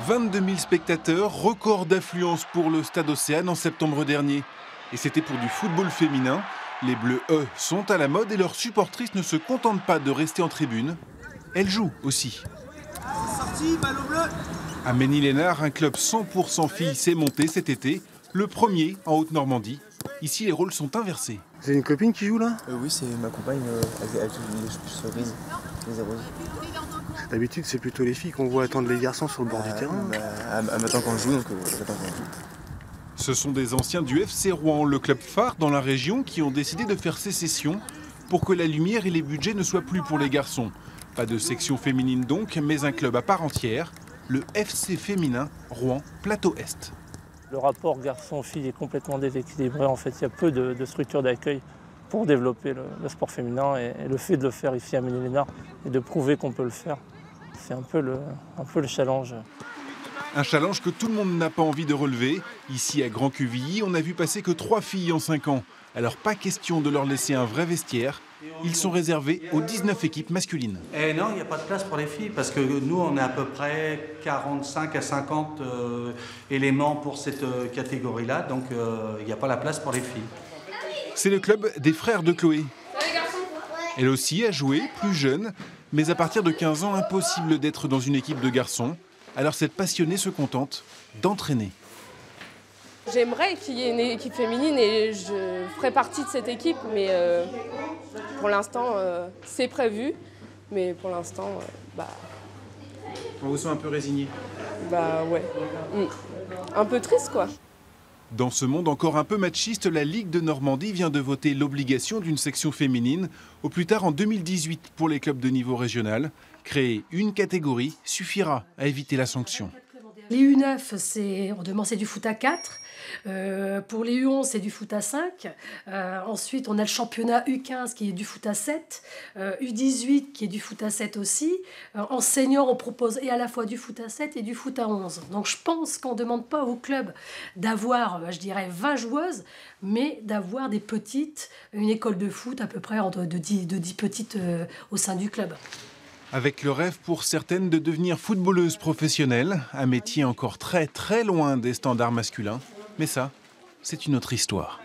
22 000 spectateurs, record d'affluence pour le Stade Océane en septembre dernier. Et c'était pour du football féminin. Les Bleus, eux, sont à la mode et leurs supportrices ne se contentent pas de rester en tribune. Elles jouent aussi. À Ménil-Esnard, un club 100% filles s'est monté cet été, le premier en Haute-Normandie. Ici, les rôles sont inversés. C'est une copine qui joue là? Oui, c'est ma compagne avec les cheveux grises, les arroses. D'habitude, c'est plutôt les filles qu'on voit attendre les garçons sur le bord du terrain. Elle m'attend quand je joue, donc j'attends quand je joue. Ce sont des anciens du FC Rouen, le club phare dans la région, qui ont décidé de faire sécession pour que la lumière et les budgets ne soient plus pour les garçons. Pas de section féminine donc, mais un club à part entière, le FC féminin Rouen Plateau Est. Le rapport garçon-fille est complètement déséquilibré. En fait, il y a peu de structures d'accueil pour développer le sport féminin. Et le fait de le faire ici à Ménil-Esnard et de prouver qu'on peut le faire, c'est un peu le challenge. Un challenge que tout le monde n'a pas envie de relever. Ici à Grand Quevilly, on n'a vu passer que 3 filles en 5 ans. Alors pas question de leur laisser un vrai vestiaire. Ils sont réservés aux 19 équipes masculines. Et non, il n'y a pas de place pour les filles parce que nous, on est à peu près 45 à 50 éléments pour cette catégorie-là. Donc il n'y a pas la place pour les filles. C'est le club des frères de Chloé. Elle aussi a joué, plus jeune, mais à partir de 15 ans, impossible d'être dans une équipe de garçons. Alors cette passionnée se contente d'entraîner. J'aimerais qu'il y ait une équipe féminine et je ferai partie de cette équipe, mais pour l'instant, c'est prévu. Mais pour l'instant, On vous sent un peu résigné. Ouais. Un peu triste, quoi. Dans ce monde encore un peu machiste, la Ligue de Normandie vient de voter l'obligation d'une section féminine, au plus tard en 2018 pour les clubs de niveau régional. Créer une catégorie suffira à éviter la sanction. Les U9, c'est du foot à 4. Pour les U11, c'est du foot à 5. Ensuite, on a le championnat U15 qui est du foot à 7. U18 qui est du foot à 7 aussi. En senior, on propose et à la fois du foot à 7 et du foot à 11. Donc je pense qu'on ne demande pas au club d'avoir, je dirais, 20 joueuses, mais d'avoir des petites, une école de foot à peu près de 10 petites au sein du club. Avec le rêve pour certaines de devenir footballeuse professionnelle, un métier encore très très loin des standards masculins. Mais ça, c'est une autre histoire.